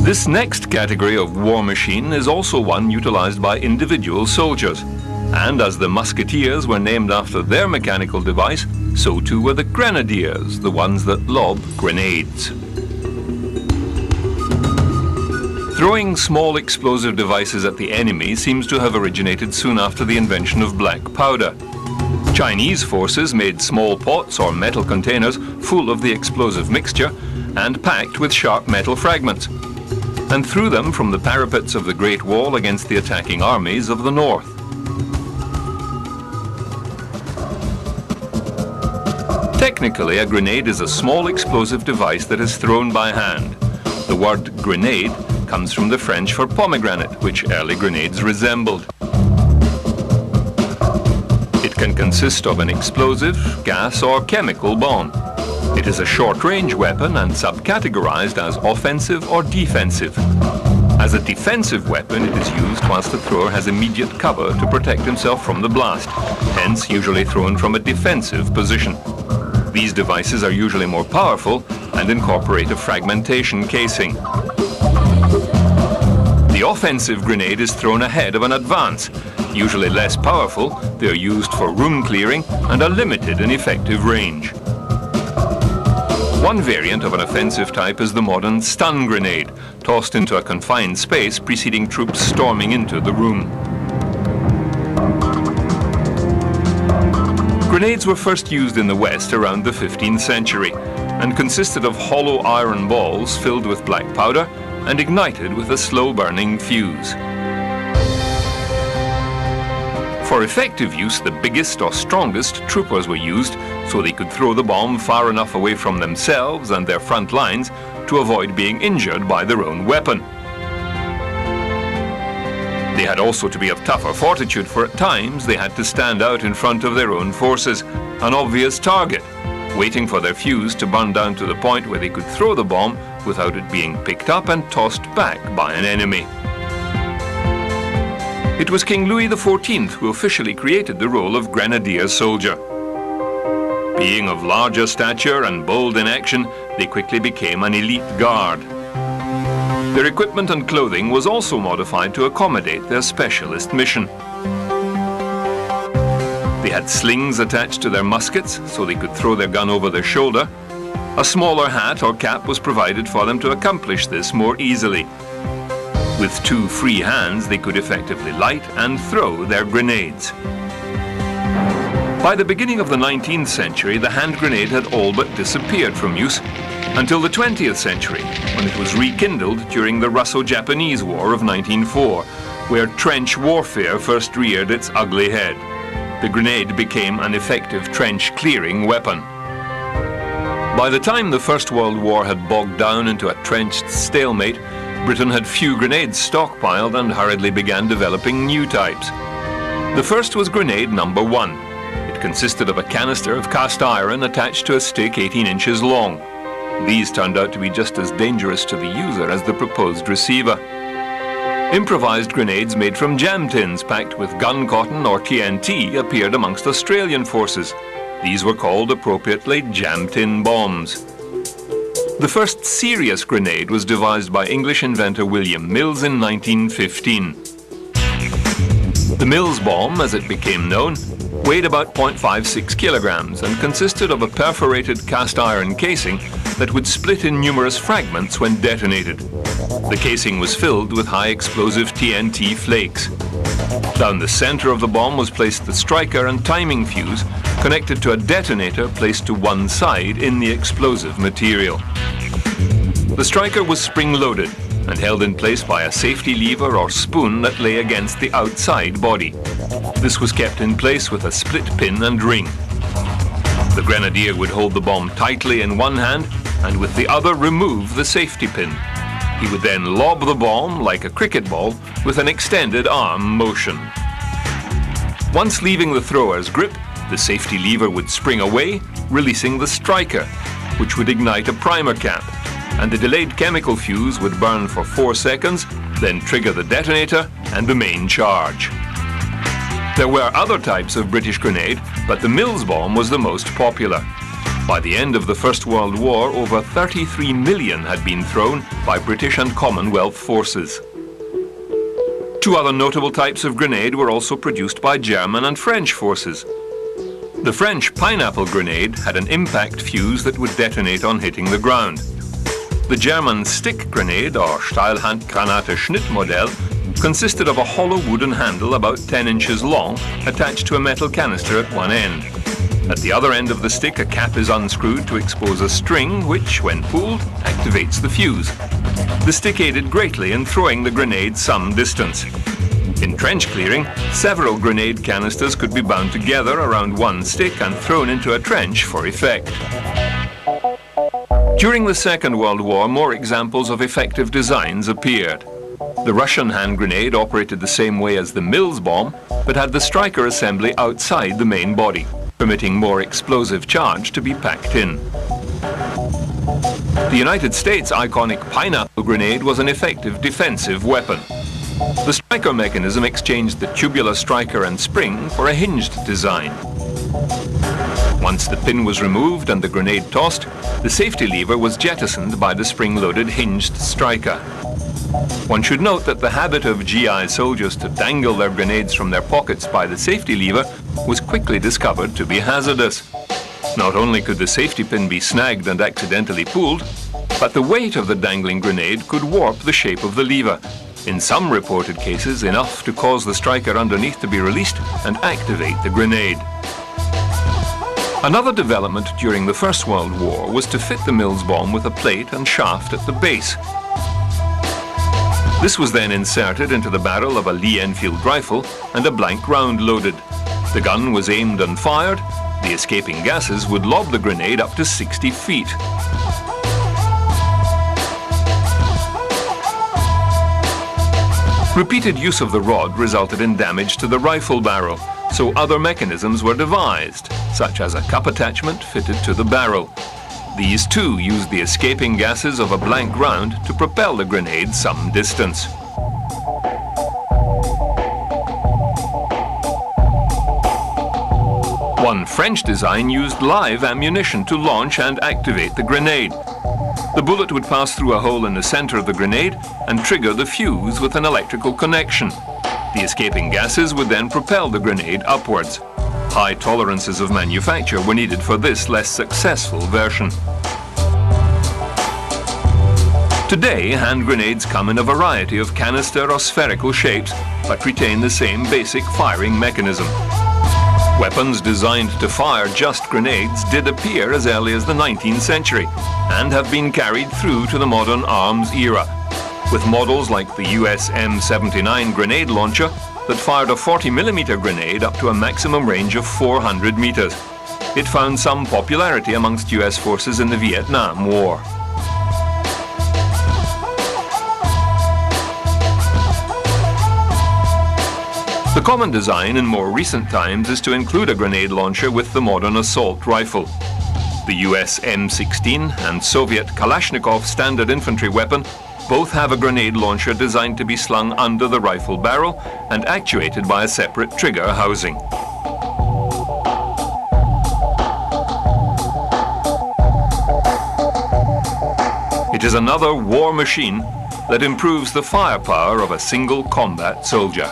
This next category of war machine is also one utilized by individual soldiers. And as the musketeers were named after their mechanical device, so too were the grenadiers, the ones that lob grenades. Throwing small explosive devices at the enemy seems to have originated soon after the invention of black powder. Chinese forces made small pots or metal containers full of the explosive mixture and packed with sharp metal fragments, and threw them from the parapets of the Great Wall against the attacking armies of the north. Technically, a grenade is a small explosive device that is thrown by hand. The word grenade comes from the French for pomegranate, which early grenades resembled. It can consist of an explosive, gas, or chemical bomb. It is a short-range weapon and subcategorized as offensive or defensive. As a defensive weapon, it is used whilst the thrower has immediate cover to protect himself from the blast, hence usually thrown from a defensive position. These devices are usually more powerful and incorporate a fragmentation casing. The offensive grenade is thrown ahead of an advance. Usually less powerful, they are used for room clearing and are limited in effective range. One variant of an offensive type is the modern stun grenade, tossed into a confined space preceding troops storming into the room. Grenades were first used in the West around the 15th century and consisted of hollow iron balls filled with black powder and ignited with a slow-burning fuse. For effective use, the biggest or strongest troopers were used so they could throw the bomb far enough away from themselves and their front lines to avoid being injured by their own weapon. They had also to be of tougher fortitude, for at times they had to stand out in front of their own forces, an obvious target, waiting for their fuse to burn down to the point where they could throw the bomb without it being picked up and tossed back by an enemy. It was King Louis XIV who officially created the role of grenadier soldier. Being of larger stature and bold in action, they quickly became an elite guard. Their equipment and clothing was also modified to accommodate their specialist mission. They had slings attached to their muskets so they could throw their gun over their shoulder. A smaller hat or cap was provided for them to accomplish this more easily. With two free hands, they could effectively light and throw their grenades. By the beginning of the 19th century, the hand grenade had all but disappeared from use until the 20th century, when it was rekindled during the Russo-Japanese War of 1904, where trench warfare first reared its ugly head. The grenade became an effective trench-clearing weapon. By the time the First World War had bogged down into a trenched stalemate, Britain had few grenades stockpiled and hurriedly began developing new types. The first was grenade number 1. It consisted of a canister of cast iron attached to a stick 18 inches long. These turned out to be just as dangerous to the user as the proposed receiver. Improvised grenades made from jam tins packed with gun cotton or TNT appeared amongst Australian forces. These were called appropriately jam tin bombs. The first serious grenade was devised by English inventor William Mills in 1915. The Mills bomb, as it became known, weighed about 0.56 kilograms and consisted of a perforated cast iron casing that would split in numerous fragments when detonated. The casing was filled with high explosive TNT flakes. Down the center of the bomb was placed the striker and timing fuse connected to a detonator placed to one side in the explosive material. The striker was spring-loaded and held in place by a safety lever or spoon that lay against the outside body. This was kept in place with a split pin and ring. The grenadier would hold the bomb tightly in one hand and with the other remove the safety pin. He would then lob the bomb like a cricket ball with an extended arm motion. Once leaving the thrower's grip, the safety lever would spring away, releasing the striker, which would ignite a primer cap, and the delayed chemical fuse would burn for 4 seconds, then trigger the detonator and the main charge. There were other types of British grenade, but the Mills bomb was the most popular. By the end of the First World War, over 33 million had been thrown by British and Commonwealth forces. Two other notable types of grenade were also produced by German and French forces. The French pineapple grenade had an impact fuse that would detonate on hitting the ground. The German stick grenade, or Steilhandgranate Schnittmodell, consisted of a hollow wooden handle about 10 inches long attached to a metal canister at one end. At the other end of the stick, a cap is unscrewed to expose a string which, when pulled, activates the fuse. The stick aided greatly in throwing the grenade some distance. In trench clearing, several grenade canisters could be bound together around one stick and thrown into a trench for effect. During the Second World War, more examples of effective designs appeared. The Russian hand grenade operated the same way as the Mills bomb, but had the striker assembly outside the main body, permitting more explosive charge to be packed in. The United States' iconic pineapple grenade was an effective defensive weapon. The striker mechanism exchanged the tubular striker and spring for a hinged design. Once the pin was removed and the grenade tossed, the safety lever was jettisoned by the spring-loaded hinged striker. One should note that the habit of GI soldiers to dangle their grenades from their pockets by the safety lever was quickly discovered to be hazardous. Not only could the safety pin be snagged and accidentally pulled, but the weight of the dangling grenade could warp the shape of the lever, in some reported cases enough to cause the striker underneath to be released and activate the grenade. Another development during the First World War was to fit the Mills bomb with a plate and shaft at the base. This was then inserted into the barrel of a Lee Enfield rifle and a blank round loaded. The gun was aimed and fired. The escaping gases would lob the grenade up to 60 feet. Repeated use of the rod resulted in damage to the rifle barrel, so other mechanisms were devised, such as a cup attachment fitted to the barrel. These too used the escaping gases of a blank round to propel the grenade some distance. One French design used live ammunition to launch and activate the grenade. The bullet would pass through a hole in the center of the grenade and trigger the fuse with an electrical connection. The escaping gases would then propel the grenade upwards. High tolerances of manufacture were needed for this less successful version. Today, hand grenades come in a variety of canister or spherical shapes, but retain the same basic firing mechanism. Weapons designed to fire just grenades did appear as early as the 19th century and have been carried through to the modern arms era, with models like the US M79 grenade launcher that fired a 40mm grenade up to a maximum range of 400 meters. It found some popularity amongst US forces in the Vietnam War. The common design in more recent times is to include a grenade launcher with the modern assault rifle. The US M16 and Soviet Kalashnikov standard infantry weapon both have a grenade launcher designed to be slung under the rifle barrel and actuated by a separate trigger housing. It is another war machine that improves the firepower of a single combat soldier.